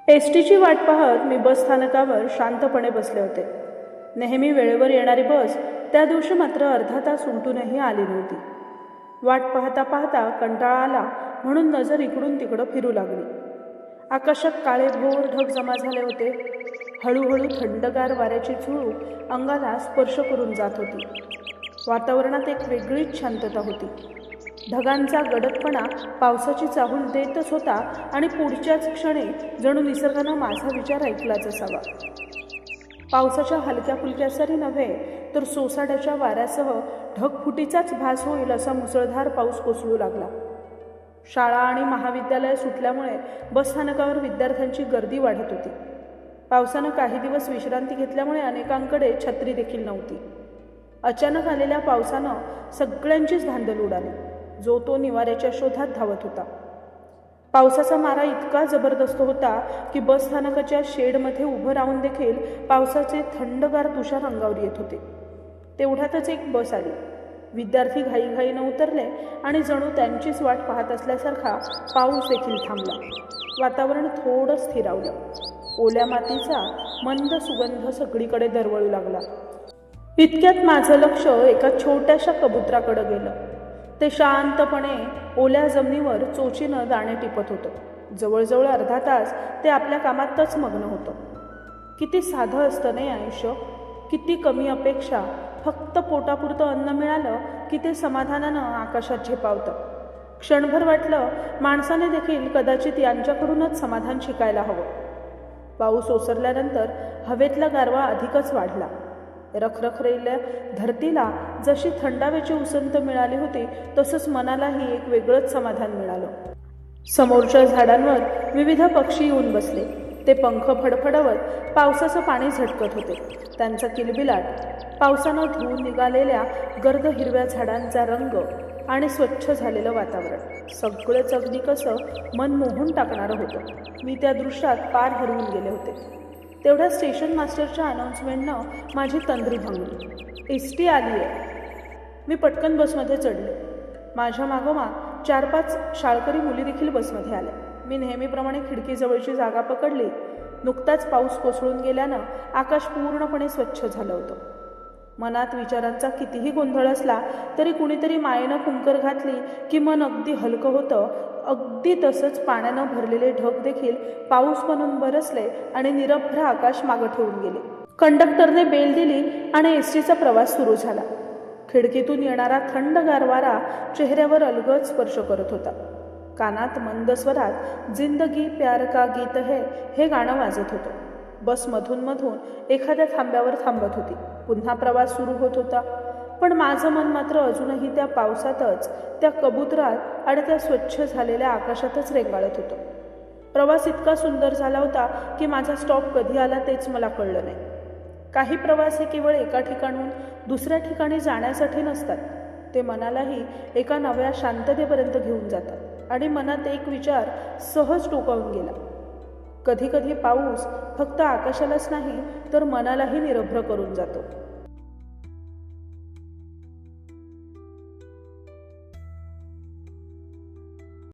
एसटीची वाट पाहत मी बस स्थानकावर शांतपणे बसले होते. नेहमी वेळेवर येणारी बस त्या दिवशी मात्र अर्धा तास उलटूनही आली नव्हती. वाट पाहता पाहता कंटाळा आला म्हणून नजर इकडून तिकडं फिरू लागली. आकाशात काळेभोर ढग जमा झाले होते. हळूहळू थंडगार वाऱ्याची झुळूक अंगाला स्पर्श करून जात होती. वातावरणात एक वेगळीच शांतता होती. ढगांचा गडदपणा पावसाची चाहूल देतच होता आणि पुढच्याच क्षणी जणू निसर्गानं माझा विचार ऐकलाच असावा. पावसाच्या हलक्या फुलक्या सरी नव्हे तर सोसाट्याच्या वाऱ्यासह ढगफुटीचाच भास होईल असा मुसळधार पाऊस कोसळू लागला. शाळा आणि महाविद्यालय सुटल्यामुळे बसस्थानकावर विद्यार्थ्यांची गर्दी वाढत होती. पावसानं काही दिवस विश्रांती घेतल्यामुळे अनेकांकडे छत्री देखील नव्हती. अचानक आलेल्या पावसानं सगळ्यांचीच धांदल उडाली. जो तो निवाऱ्याच्या शोधात धावत होता. पावसाचा मारा इतका जबरदस्त होता की बस स्थानकाच्या शेडमध्ये उभं राहून देखील पावसाचे थंडगार तुषार अंगावर येत होते. तेवढ्यातच एक बस आली. विद्यार्थी घाईघाईनं उतरले आणि जणू त्यांचीच वाट पाहत असल्यासारखा पाऊस देखील थांबला. वातावरण थोडं स्थिरावलं. ओल्या मातीचा मंद सुगंध सगळीकडे दरवळू लागला. इतक्यात माझं लक्ष एका छोट्याशा कबुतराकडे गेलं. ते शांतपणे ओल्या जमिनीवर चोचीनं दाणे टिपत होतं. जवळजवळ अर्धा तास ते आपल्या कामातच मग्न होतं. किती साधं असतं नाही आयुष्य. किती कमी अपेक्षा. फक्त पोटापुरतं अन्न मिळालं की ते समाधानानं आकाशात झेपावतं. क्षणभर वाटलं माणसाने देखील कदाचित यांच्याकडूनच समाधान शिकायला हवं. पाऊस ओसरल्यानंतर हवेतला गारवा अधिकच वाढला. रखरखलेल्या धरतीला जशी थंडाव्याची उसंत मिळाली होती तसंच मनालाही एक वेगळंच समाधान मिळालं. समोरच्या झाडांवर विविध पक्षी येऊन बसले. ते पंख फडफडवत पावसाचं पाणी झटकत होते. त्यांचा किलबिलाट, पावसानं धुवून निघालेल्या गर्द हिरव्या झाडांचा रंग आणि स्वच्छ झालेलं वातावरण सगळंच अगदी कसं मन मोहून टाकणारं होतं. मी त्या दृश्यात पार हरवून गेले होते. तेवढ्या स्टेशन मास्टरच्या अनाऊन्समेंटनं माझी तंद्री भंगली. एसटी आली आहे. मी पटकन बसमध्ये चढले. माझ्या मागोमाग 4-5 शाळकरी मुली देखील बसमध्ये आल्या. मी नेहमीप्रमाणे खिडकीजवळची जागा पकडली. नुकताच पाऊस कोसळून गेल्यानं आकाश पूर्णपणे स्वच्छ झालं होतं. मनात विचारांचा कितीही गोंधळ असला तरी कुणीतरी मायेनं कुंकर घातली की मन अगदी हलकं होतं. अगदी तसंच पाण्यानं भरलेले ढग देखील पाऊस बनून बरसले आणि निरभ्र आकाश मागं ठेवून गेले. कंडक्टरने बेल दिली आणि एसटीचा प्रवास सुरू झाला. खिडकीतून येणारा थंडगार वारा चेहऱ्यावर अलगद स्पर्श करत होता. कानात मंद स्वरात जिंदगी प्यार का गीत है हे गाणं वाजत होतं. बस मधून मधून एखाद्या थांब्यावर थांबत होती. पुन्हा प्रवास सुरू होत होता. पण माझं मन मात्र अजूनही त्या पावसातच, त्या कबुतरात आणि त्या स्वच्छ झालेल्या आकाशातच रेंगाळत होतं. प्रवास इतका सुंदर झाला होता की माझा स्टॉप कधी आला तेच मला कळलं नाही. काही प्रवास हे केवळ एका ठिकाणून दुसऱ्या ठिकाणी जाण्यासाठी नसतात. ते मनालाही एका नव्या शांततेपर्यंत घेऊन जातात आणि मनात एक विचार सहज टोकावून गेला. कधी कधी पाऊस फक्त आकाशालाच नाही तर मनालाही निरभ्र करून जातो.